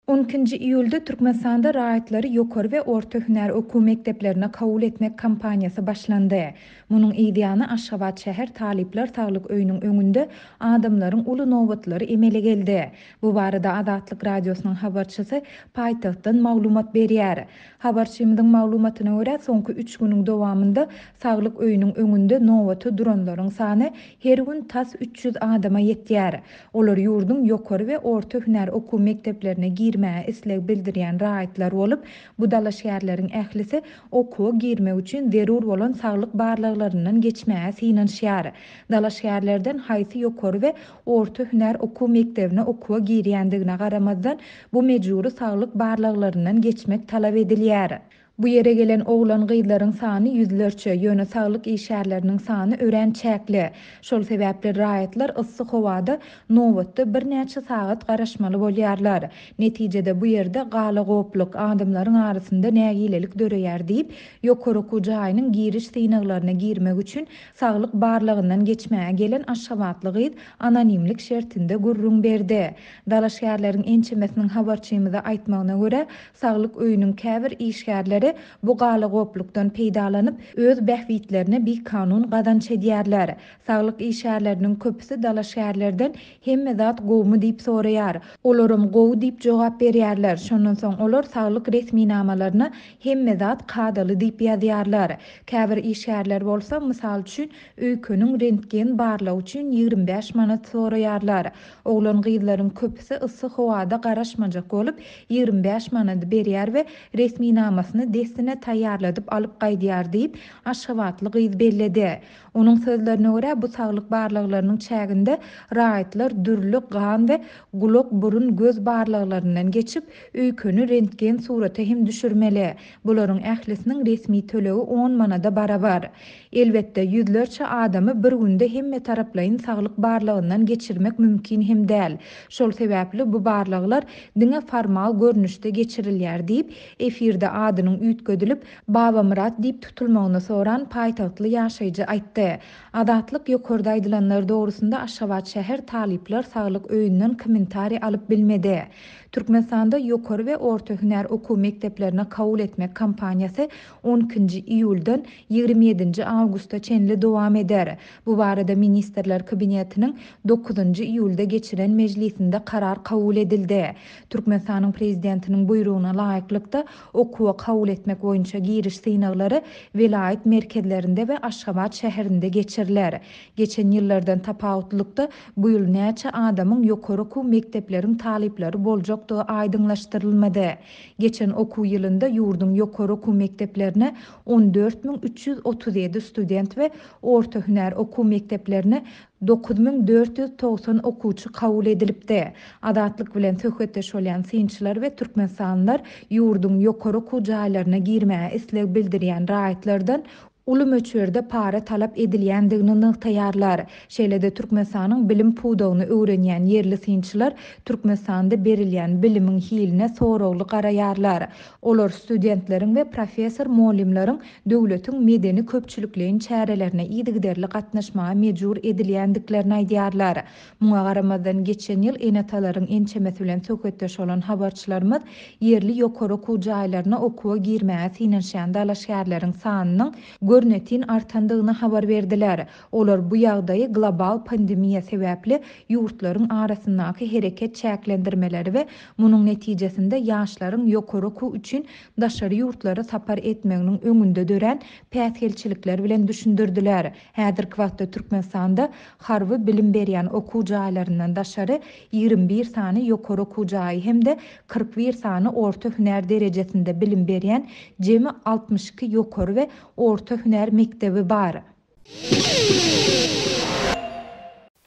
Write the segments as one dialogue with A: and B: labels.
A: 12 iyulda Türkmenistanda raýatları ýokary we orta hünär okuw mekdeplerine kabul etmek kampanýasy başlandy. Munyň ideýany Aşgabat şäher talipler saglyk öýüniň öňünde adamlaryň uly nowatlary emele geldi. Bu barada Adatlyk radiosynyň habarçysy paýtagtdan maglumat berýär. Habarçymyzyň maglumatyna görä, soňky 3 güniň dowamında saglyk öýüniň öňünde nowaty duranlaryň sany her gün tas 300 adama ýetýär. Olar ýurdun ýokary we orta hünär okuw mekdeplerine isleg bildirýän raýatlar bolup, bu dala şäherleriň ählisi okuwa girmek üçin zerur bolan saglyk barlyklaryndan geçmäge synanýar. Dala şäherlerden haýsy ýokary we orta hünär okuw mektebine okuwa girýändigine garamazdan bu mejburi saglyk barlyklaryndan geçmek talap edilýär. Bu yere gelen oglan gyýdlaryň sany yüzlerçe, ýöne saglyk işärleriniň sany ören çäkli. Şol sebäpli raýatlar yssyk howada nowatda bir näçe sagat garaşmaly bolýarlar. Netijede bu ýerde galy goplyk adamlaryň arasynda nägilelik döreýär diýip, ýokary okuw jaýynyň giriş synaglaryna girmek üçin saglyk barlygyndan geçmäge gelen Aşgabatly gyýd anonimlik şertinde gurrun berdi. Dala şäherleriň ençemesiniň habarçymyza aýtmagyna görä, saglyk öýüniň käbir işgärleri bu galy goplukdan peýdalanyp öz bähwitlerine bir kanun gazanç edýärler. Saglyk işärleriniň köpüsi dala şäherlerden hemme zat gowmy diýip soraýar. Olarum gow diýip jogap berýärler. Şondan soň olar saglyk resminamalaryna hemme zat kadaly diýip ýazýarlar. Käbir işärler bolsa, mysal üçin öýkeniň rentgen barlagy üçin 25 manat soraýarlar. Oglan gyýdlaryň köpüsi yssyk howada garaşmajak bolup 25 manat berýär we resminamasyny destine taýýarladyp alyp gaýdýar diýip Aşgabatly gyýd belledi. Onuň sözlerine görä, bu saglyk barlyklarynyň çäginde raýatlar dürlük gan we gulak burun göz barlyklaryndan geçip öýkeni rentgen suraty hem düşürmeli. Bularyň ählisiniň resmi tölegi 10 manada barabar. Elbetde yüzlerçe adamy bir günde hemme taraplaryň saglyk barlygyndan geçirmek mümkin hem däl. Şol sebäpli bu barlyklar diňe formal görnüşde geçirilýär diýip efirde adynyň üýtgedilip Baba Murat diýip tutulmagyny soran paýtagtly ýaşaýjy aýtdy. Adatlyk ýokarda aýdylanlar dogrusunda Aşgabat şäher talipler saglyk öýünden kommentari alyp bilmedi. Türkmenistanda ýokary we orta hünär okuw mekteplerine kabul etmek kampanýasy 12 iýuldan 27 awgustda çenli dowam eder. Bu barada Ministrler Kabinetiniň 9 iýulda geçiren mejlisinde karar kabul edildi. Türkmenistanyň prezidentiniň buyruguna laýyklykda okuwa kabul etmek boýunça giriş synaglary vilayet merkezlerinde we Aşgabat şäherinde geçiriler. Geçen ýyllardan tapawutlykda bu ýyl näçe adamyň ýokary okuw mektepleriň talipleri boljak aýdyňlaşdyrylmady. Geçen okuw ýylynda ýurdun ýokary okuw mekteplerine 14.337 student we orta hünär okuw mekteplerine 9490 okuwçy kabul edilipdi. Adatlyk bilen söhbetdeş bolýan synçylar we türkmenistanylar ýurdun ýokary okuw jaýlaryna girmäge isleg bildirýän raýatlardan uly möçberde para talap edilýändigini nyktaýarlar. Şeýlede Türkmenistanyň bilim pudagyny öwrenýän yerli synçylar Türkmenistanda berilýän bilimiň hiline soragly garaýarlar. Olar studentleriň we professor molimleriň döwletiň medeni köpçülikliğin çärelerine ýygyderli gatnaşmaga mejbur edilýändiklerini aýdýarlar. Muňa garamazdan geçen ýyl enatalaryň ençemesi bilen söhbetdeş bolan habarçylarymyz yerli ýokary okuw jaýlaryna okuwa girmäge synanýan dala şäherleriň sanynyň görnetin artandygyny habar berdiler. Olar bu ýagdaýy global pandemiýa sebäpli ýurtlaryň arasyndaky hereket çäklendirmeleri we munyň netijesinde ýaşlaryň ýokary okuw üçin daşary ýurtlara sapar etmeginiň öňünde dören päsgelçilikler bilen düşündirdiler. Häzirki wagtda Türkmenistanda harby bilim berýän okuw jaýlaryndan daşary 21 sany ýokary okuw jaýy hemde 41 sany orta hünär derejesinde bilim berýän jemi 62 ýokary we orta hünär mektebi bar.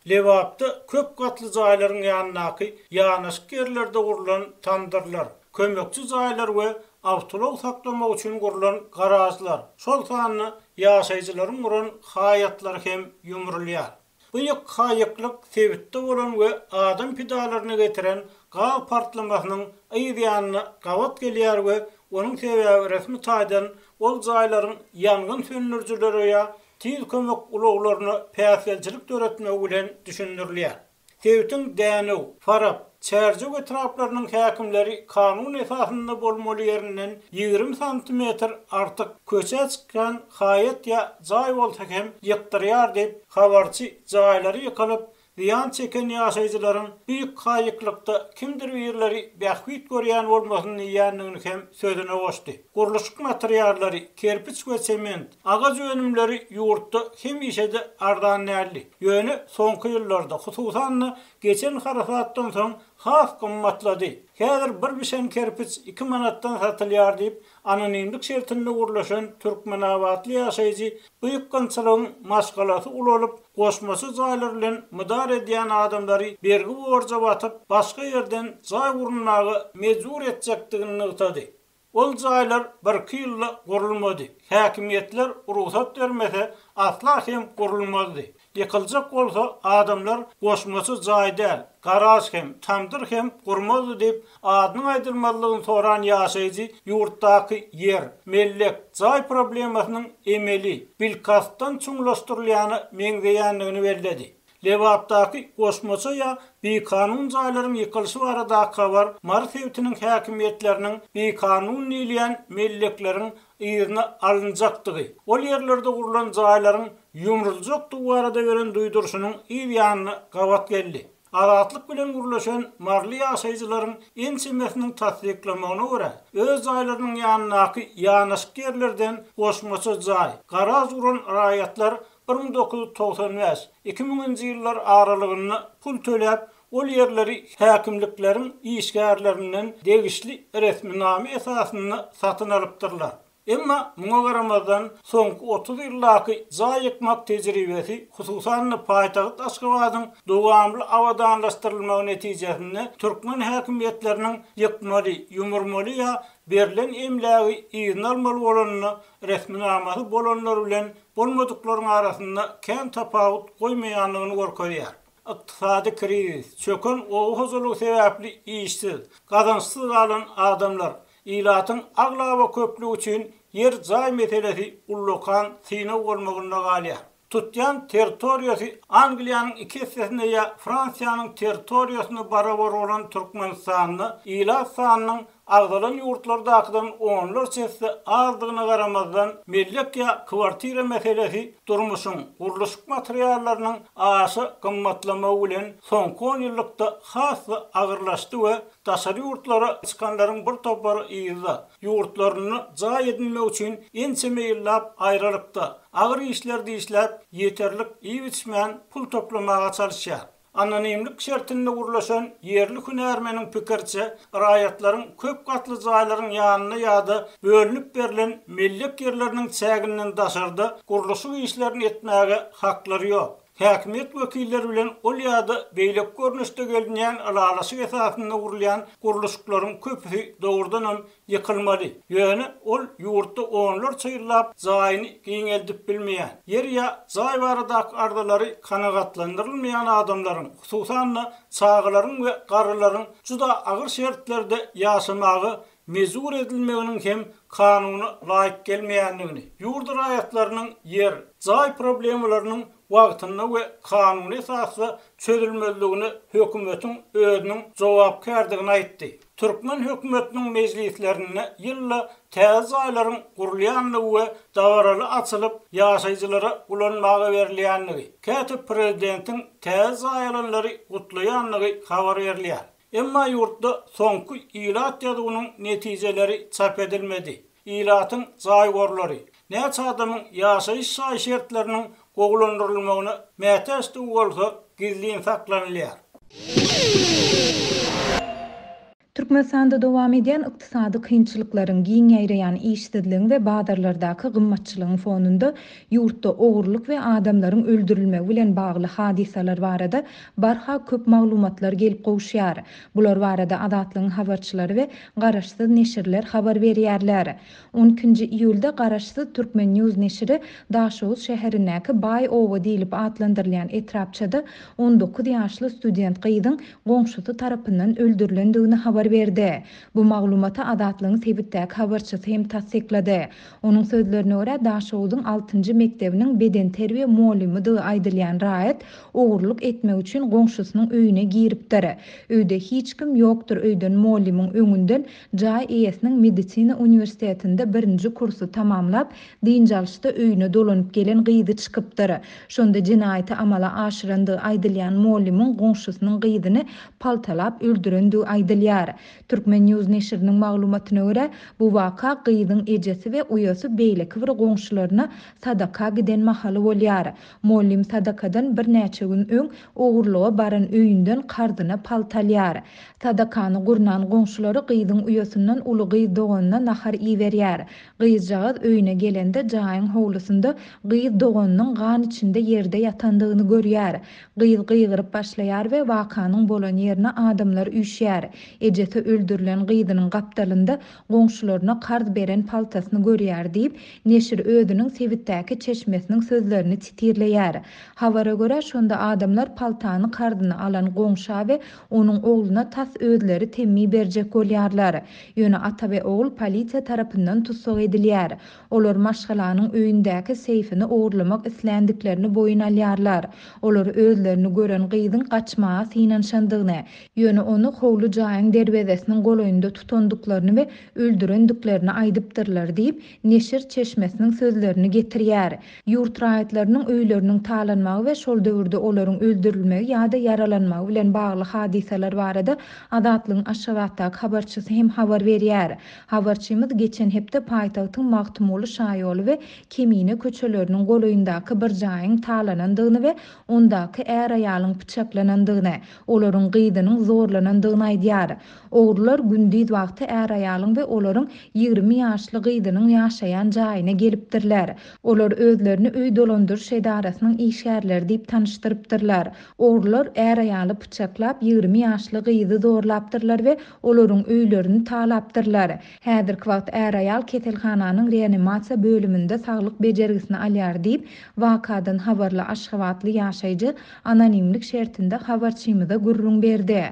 B: Lewapda köp gatly jaýlaryň ýanynaky ýanaşyk ýerlerde gurulan tandyrlar, kömekçi jaýlar we awtolog saklamak üçin gurulan garajlar, şol sanyny ýaşaýjylaryň guran haýatlar hem ýumrulýar. Bu ýok haýyklyk sebitde bolan we adam pidalaryny getiren gaw partlamasynyň ýa-da gawat gelýär we onuň sebäbi resmi taýdan ol jaýlaryň ýangyn söndürjüleri ýa tiz kömek ulaglaryny päsgelçilik töretmek bilen düşündirilýär. Sebitin däni, farap, çärjek etraplarynyň häkimleri kanun esasynda bolmaly ýerinden 20 santimetr artyk köçe çykan hayat ya jay bolsa hem ýykdyrýar diýip habarçy jaýlary ýykalyp ziyan çeken ýaşaýjylaryň büyük haýyklykda kimdir ýerleri bähwit görýän bolmasyny ýanyny hem sözüne goşdy. Guruluşyk materiallary, kerpiç we sement, agaz önümleri ýurtda hem işede ardan näli. Ýöne soňky ýyllarda, hususan geçen harasatdan soň has gymmatlady. Häzir bir bişen kerpiç 2 manatdan satylýar diýip anonimlik şertinde gurulşan türkmenawatly ýaşaýjy büyük gynçylygyň maşgalasy ulanyp goşmasy jaýlar bilen mydar edýän adamlary bergi borja batyp başga ýerden jaý gurunmagy mejbur etjekdigini ýytady. Ol jaýlar bir ýylda gurulmady. Häkimiýetler ruhsat bermese asla hem gurulmady. Ýykyljak bolsa adamlar goşmasy jaý däl, garaj hem, tamdyr hem gurmady diýip adyny aýdylmalygyny soran ýaşaýjy ýurtdaky ýer, mellek, jaý problemasynyň emeli, bilkastan çuňlaşdyrylýany meňzeýänligini belledi. Lewapdaky goşmasy ýa bekanun jaýlaryň ýykylşy barada habar Marsewtiniň häkimiýetleriniň bekanun ýylýän mellekleriň ýerine alınjakdygy. Ol ýerlerde gurulan jaýlaryň ýumruljakdygy barada beren duýdurşynyň ýanyny gawat geldi. Azatlyk bilen gurulşan marly ýaşaýjylaryň ensemesiniň tasdiklamagyna görä, öz jaýlarynyň ýanynaky ýanaşyk ýerlerden goşmasy jaý, garaz guran raýatlar 1995-2000-nji ýyllar aralygyny pul töläp, ol ýerleri häkimlikleriň işgärlerinden degişli resminamy esasyny satyn alypdyrlar. Emma muňa garamazdan soňky 30 ýyllarky jaý ýykmak tejribesi, hususan paýtagyt Aşgabatyň dowamly awadanlaşdyrylmagy netijesinde türkmen häkimiýetleriniň ýykmaly, ýumurmaly ýa berilen emlägi ýygyny almaly bolanyny resminamasy bolanlar bilen bolmadyklaryň arasynda kän tapawut goýmaýanlygyny görkezýär. Iqtisadi kriz, çöken ogu hozalygy sebäpli işsiz, gazançsyz galan adamlar ýylatyň aglaba köplügi üçin yer jaý meselesi ullukan sine bolmagyna galýar. Tutyan territoriýasy Angliýanyň 2 hissesine ýa Fransiýanyň territoriýasyna barabar bolan Türkmenistanyny ýylat sanynyň agdalan ýurtlardakydan onlar çeşitli azdygyna garamazdan mellek ýa kwartira meselesi durmuşyň guruluşyk materiallarynyň aşy gymmatlamagy bilen soňky 10 ýyllykda hasy agyrlaşdy we daşary ýurtlara çykanlaryň bir topary ýyla ýurtlaryny jaý edilmek üçin ençeme ýyllap aýralypdy. Agyr işlerdi işläp ýeterlik iýitmän pul toplamaga çalışýar. Anonimlik şertinde gurulşan yerli hünärmeniň pikirçe raýatlaryň köp gatly jaýlaryň ýanyna ýa-da bölünip berilen mellek ýerleriniň çägininden daşarda gurulşyk işlerini etmäge haklary ýok. Häkimiýet wekilleri bilen ol ýa-da beýlek görnüşde gelýän alalaşyk esasynda gurulýan guruluşyklaryň köpüsi dogrudan ýykylmaly. Ýöne ol ýurtda onlar çyýrlap jaýyny giňeldip bilmeýän, yer ýa jaý baradaky ardalary kanagatlandyrylmaýan adamlaryň, hususan çağlaryň we garrylaryň juda agyr şertlerde ýaşamagy mezur edilmeginiň hem kanuny laýyk gelmeýänligini, ýurt raýatlarynyň yer, jaý problemlarynyň wagtyna we kanuny esasy çözülmeligini hökümetiň özüniň jogapkärdigini aýtdy. Türkmen hökümetiniň mejlislerine ýylla täze jaýlaryň gurulýanlygy we dawaraly açylyp ýaşaýjylara ulanmaga berilýänligi, käte prezidentiň täze jaýlanlary gutlaýanlygy habar berilýär. Emma ýurtda soňky ýylat ýadygynyň netijeleri çap edilmedi. Ýylatyň jaýgorlary, näçe adamyň ýaşaýyş şertleriniň goglandyrylmagyna mätäçdi bolsa gizliň saklanylýar.
A: Türkmenistanda dowam edýän ykdysady kynçylyklaryň giňeýreýän işsizligiň we badarlardaky gymmatçylygyň fonunda ýurtda ogurlyk we adamlaryň öldürilmegi bilen bagly hadisalar barada barha köp maglumatlar gelip gowşýar. Bular barada Azatlygyň habarçylary we garaşsyz neşirler habar berýärler. 12-nji iýulda garaşsyz Türkmen News neşiri Daşoğuz şäherindäki Bay Owa diýilip adlandyrylýan etrapçada 19 ýaşly student gyzyň goňşusy tarapyndan öldürilendigini habar habar berdi. Bu maglumaty Azatlygyň sebitdäki habarçysy hem tasdiklady. Onuň sözlerine görä Daşowdyň 6-njy mektebiniň beden terbiýe muallimidy aýdylýan raýat ogurluk etmek üçin goňşusynyň öýüne giripdir. Öýde hiç kim ýokdur. Öýden muallimiň öňünden jaý eýesiniň medisina uniwersitetinde 1-nji kursy tamamlap, diňjalşda öýüne dolanyp gelen gyzy çykypdyr. Şonda jinaýaty amala aşyrandy aýdylýan muallimiň goňşusynyň gyzyny paltalap öldürendi aýdylýar. Türkmen News neşriniň maglumatyna görä, bu waka gyzyň ejesi we uýasy beýleki bir goňşularyna sadaka giden mahaly bolýar. Muallim sadakadan bir näçe gün öň ogurluğa baran öýünden kardyna paltalýar. Sadakany gurnan goňşulary gyzyň uýasyndan uly gyz doganyna nahar iýberýär. Gyzjağız öýüne gelende jaýyň howlusynda gyz doganynyň gan içinde yerde yatandygyny görýär. Gyz gygyryp başlaýar we wakanyň bolan ýerine adamlar üýşýär. Ejesi öldürilen gyzynyň gapdalynda goňşularyna kard beren paltasyny görýär diýip neşir özüniň sebitdäki çeşmesiniň sözlerini titirleýär. Habara görä şonda adamlar paltany kardyna alan goňşa we onuň ogluna tas özleri temmi berjek bolýarlar. Ýöne ata we ogul polisiýa tarapyndan tutsak edilýär. Olar maşgalanyň öýündäki seyfini ogurlamak islendiklerini boyun alýarlar. Olar özlerini gören gyzyň gaçmaga synanşandygyny, ýöne onu howlu jaýyň derbezesiniň goloýunda tutandyklaryny we öldürendiklerini aýdypdyrlar diýip neşir çeşmesiniň sözlerini getirýär. Ýurt raýatlarynyň öýleriniň talanmagy we şol döwürde olaryň öldürilmegi ýa-da yaralanmagy bilen bagly hadiseler barada Azatlygyň Aşgabatdaky habarçysy hem habar berýär. Habarçymyz geçen hepde paýtagtyň Magtumly şaýoly we Kemine köçeleriniň goloýundaky bir jaýyň talanandygyny we ondaky är aýalyň pyçaklanandygyny, olaryň gyzynyň zorlanandygyny aýdýar. Ogurlar gündüz wagty är aýalyň we olaryň 20 ýaşly gyzynyň ýaşaýan jaýyna gelipdirler. Olar özlerini öý dolandyryş edarasynyň işgärleri diýip tanışdyrypdyrlar. Ogurlar är aýaly pyçaklap 20 ýaşly gyzy zorlapdyrlar we olaryň öýlerini talapdyrlar. Häzirki wagt är aýal keselhananyň reanimasiýa bölüminde saglyk bejergisini alýar diýip wakadan habarly Aşgabatly ýaşaýjy anonimlik şertinde habarçymyza gurrun berdi.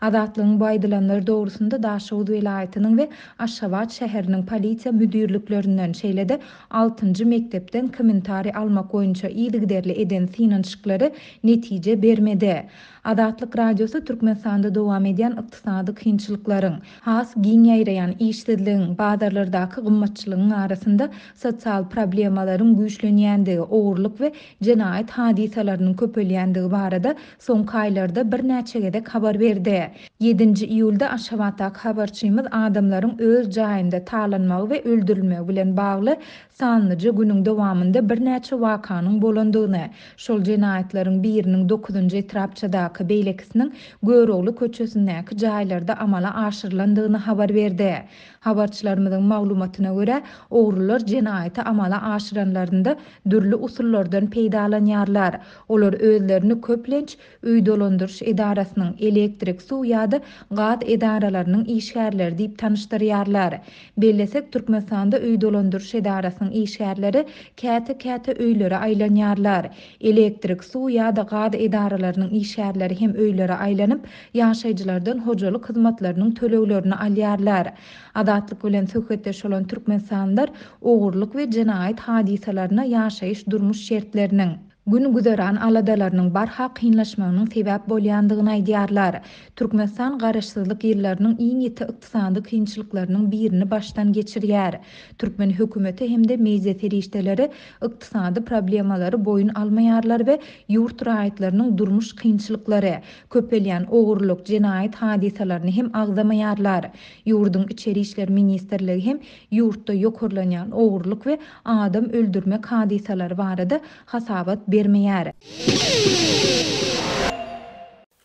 A: Azatlygyň baýdylanlar dogrusunda Daşowdy welaýatynyň we Aşgabat şäheriniň polisiýa müdürliklerinden şeýlede 6-njy mektepden kommentari almak boýunça ýygyderli eden synanşyklary netije bermedi. Azatlyk radiosu Türkmenistanda dowam eden ykdysady kynçylyklaryň, has giň ýaýraýan işsizligiň, bazarlardaky gymmatçylygyň arasynda sosial problemalaryň güýçlenýändigi, ogurluk we jenaýat hadisalarynyň köpelýändigi barada soňky aýlarda bir näçe gedek habar berdi. 7-nji iýulda Aşgabatdaky habarçymyz adamlaryň öz jaýynda talanmagy we öldürilmegi bilen bagly sanlyjy günüň dowamında bir näçe wakanyň bolandygyny, şol jenaýatlaryň biriniň 9-njy etrapçydaky beýlekisiniň Görogly köçesindäki jaýlarda amala aşyrylandygyny habar berdi. Habarçylarymyzyň maglumatyna görä, ogurlar jenaýaty amala aşyranlarynda dürli usullardan peýdalanýarlar. Olar özlerini köplenç öý dolandyryş edarasynyň elektrik, suw ýa-da gaz edaralarynyň işgärleri diýip tanışdyrýarlar. Bellesek Türkmenistanda öý dolandyryş edarasynyň işgärleri käte öýlere aýlanýarlar. Elektrik, suw ýa-da gaz edaralarynyň işgärleri hem öýlere aýlanyp ýaşaýjylardan hojalyk hyzmatlarynyň töleglerini alýarlar. Azatlyk bilen söhbetdeş bolan türkmenistandar ogurluk we jenaýat hadisalaryna ýaşaýyş durmuş şertleriniň gün güzeran aladalarynyň barha kynlaşmagynyň sebäp bolýandygyny aýdýarlar. Türkmenistan garaşsyzlyk ýyllarynyň iň ýeti ykdysady kynçylyklarynyň birini başdan geçirýär. Türkmen hökümeti hemde meýze terişdeleri ykdysady problemalary boyun almaýarlar we ýurt raýatlarynyň durmuş kynçylyklary, köpelýän ogurluk, jenaýat hadisalaryny hem agzamaýarlar. Ýurdun içeri işler ministrligi hem ýurtda ýokurlanýan ogurluk we adam öldürmek hadisalary barada hasabat bermeýär.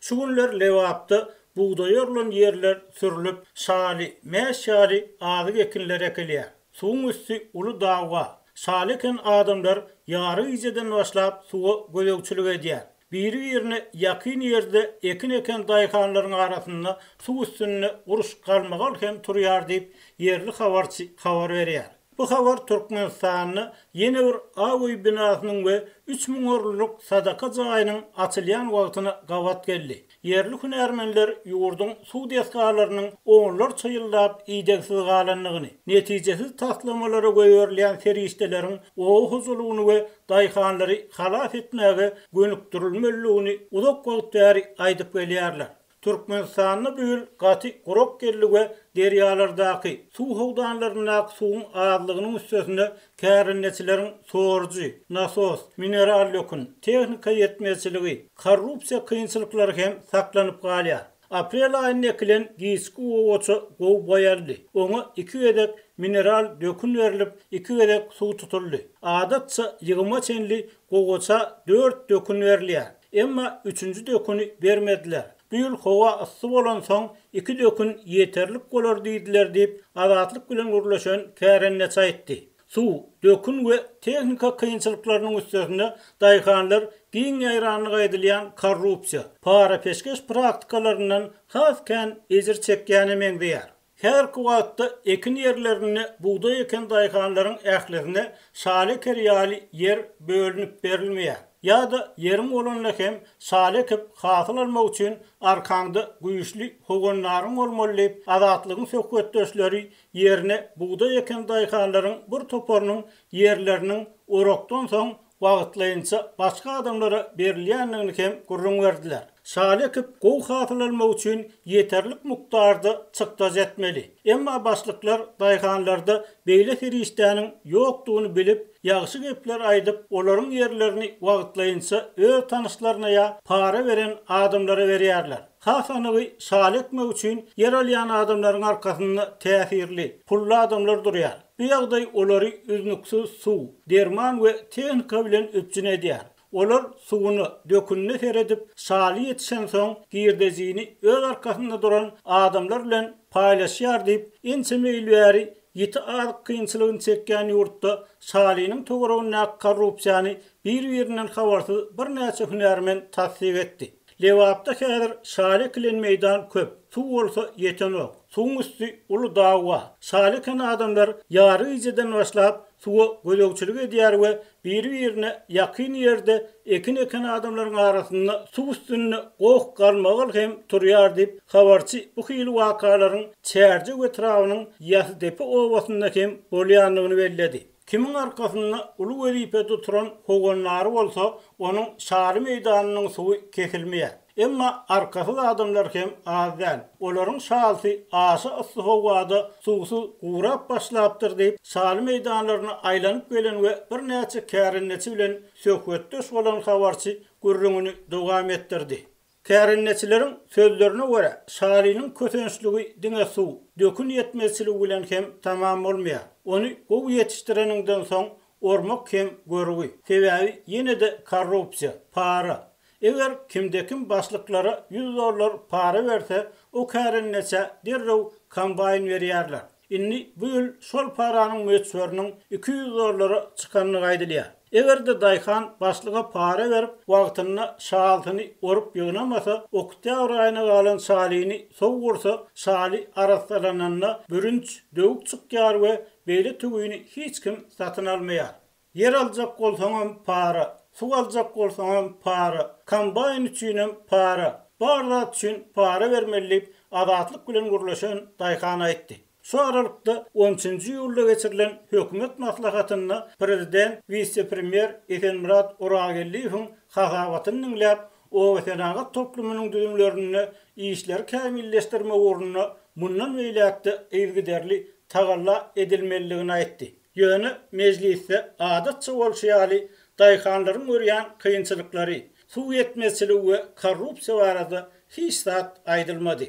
B: Şu günler Lewapda buğday örlen yerler sürülüp şali, meşali azyk ekinler ekilýär. Suwun üstü uly dağga. Şaliken adamlar ýary ýyjydan başlap suwa göýekçilik edýär. Biri ýerine ýakyn ýerde ekin eken daýkanlaryň arasynda suw üstüne uruş galmagal hem turýar diýip ýerli habarçy habar berýär. Bu habar Türkmenistanyň ýene bir awy binasynyň we 3000 orluk sadaka jaýynyň açylýan wagtyna gawat geldi. Yerli hünärmenler ýurdun suw desgalarynyň onlar çyýyllap iýdegsiz galanlygyny, netijesiz taslamalara goýberlen ferişdeleriň o huzulugyny we daýhanlary halas etmäge gönükdirilmeliligini uzak wagt bäri aýdyp gelýärler. Türkmenistanyň büýül gaty gurok gelli we derýalardaky suw howdanlarynyň suwun azlygynyň üstesinde kärinneçileriň sorjy, nasos, mineral ýokun, tehnika ýetmezçiligi, korrupsiýa kynçylyklary hem saklanyp galýar. Aprel aýyna ekilen giýiski owaça gow boýarly. Oňa 2 gedek mineral dökün berilip 2 gedek suw tutuldy. Adatça ýygyma çenli gowaça 4 dökün berilýär. Emma 3-nji döküni bermediler. Büýül howa ıssy bolan soň 2 dökün ýeterlik bolar diýdiler diýip azatlyk bilen gurlaşan kärenneçi aýtdy. Suw, dökün we tehnika kynçylyklarynyň üstesinde daýhanlar giň ýaýranlyga edilýän korrupsiýa, para peşkeş praktikalaryndan hasken ejir çekýäni meňdeýär. Her wagtda ekin ýerlerini buğday eken daýhanlaryň ählisine şaly kerýäli yer bölünip berilmeýär. Ya da yerim olanlar hem şaly ekip hasyl almak üçin arkaňda güýçli hoganlaryň bolmaly, azatlygyň söhbetdeşleri yerine buğday eken daýhanlaryň bir toparynyň yerleriniň orokdan soň wagtlaýynça başga adamlara berilýänligini hem gurrun berdiler. Şaly ekip gow hasyl almak üçin ýeterlik mukdarda çykdaz etmeli. Emma başlyklar daýhanlarda beýle ferişdäniň ýokdugyny bilip, ýagşy gepler aýdyp, olaryň yerlerini wagtlaýynça öz tanyşlaryna ýa para beren adamlara berýärler. Hasanygy şaly etmek üçin yer alýan adamlaryň arkasynda täsirli, pully adamlar durýar. Bu ýagdaý olary üznüksiz suw, derman we tehnika bilen öpjün edýär. Olar suwuny dökünne seredip şaly ýetişen soň girdejini öz arkasynda duran adamlar bilen paýlaşýar diýip ençe meýilbäri ýeti azyk kynçylygyny çekýän ýurtda şalynyň togragyna korrupsiýany bir-birinden habarsyz bir näçe hünärmen tasdik etdi. Lewapda häzir şaly kilen meýdan köp. Suw bolsa ýetenok. Suwun üstü uly dawa. Şaly eken adamlar ýary ýeden başlap suwa gölögçilik edýär we bir-birine ýakyn ýerde ekin eken adamlaryň arasynda suw üstünde goh galmagal hem turýar diýip habarçy bu hyl wakalaryň çärje we trawynyň ýasdepe owasynda hem bolýanlygyny belledi. Kimin arkasynda uly wezipe tuturan hoganlary bolsa, onuň şaly meýdanynyň suwy kesilmeýär. Emma arkasy adamlar hem azdan. Olaryň şalsy aşy ıssy howada suwsuz gurap başlapdyr diýip şaly meýdanlaryna aýlanyp gelen we bir näçe kärinneçi bilen söhbetdeş bolan habarçy gurrungyny dowam etdirdi. Kärinneçileriň sözlerine görä, şalynyň kötençligi diňe suw, dökün ýetmezçiligi bilen hem tamam bolmaýar. Onu gow ýetişdireniňden soň ormak hem görügi. Sebäbi ýene-de korrupsiýa, para. Eger kimdekin başlıklara $100 para verse, o kärinneçe derrew kombayn berýärler. Inni bu ýyl şol paranyň möçberiniň $200 çykanlygy aýdylýar. Eger de daýhan başlyga para berip, wagtyna şalyny orup ýygnamasa, oktyabr aýyna galan şalyny sow gursa, şaly arasalananda bürünç döwük çykýar we beýle tügüni hiç kim satyn almaýar. Yer aljak bolsaňam para, suw aljak bolsaňam para, kombayn üçinem para, barlat üçin para bermeli azatlyk bilen gurlaşan daýhan aýtdy. Şu aralykda 13-nji ýylda geçirilen hökümet maslahatyna prezident, vice-premier Esenmurat Oragelliýewiň hasabatyny dinläp, o wetenagat toplumynyň düzümlerini işler kämilleşdirme uğruna mundan meýläkde eýgiderli tagalla edilmeliligini aýtdy. Ýöne mejlisde adatça bolşýaly daýhanlaryň görýän kynçylyklary, suw ýetmezçiligi we korrupsiýa barada hiç zat aýdylmady.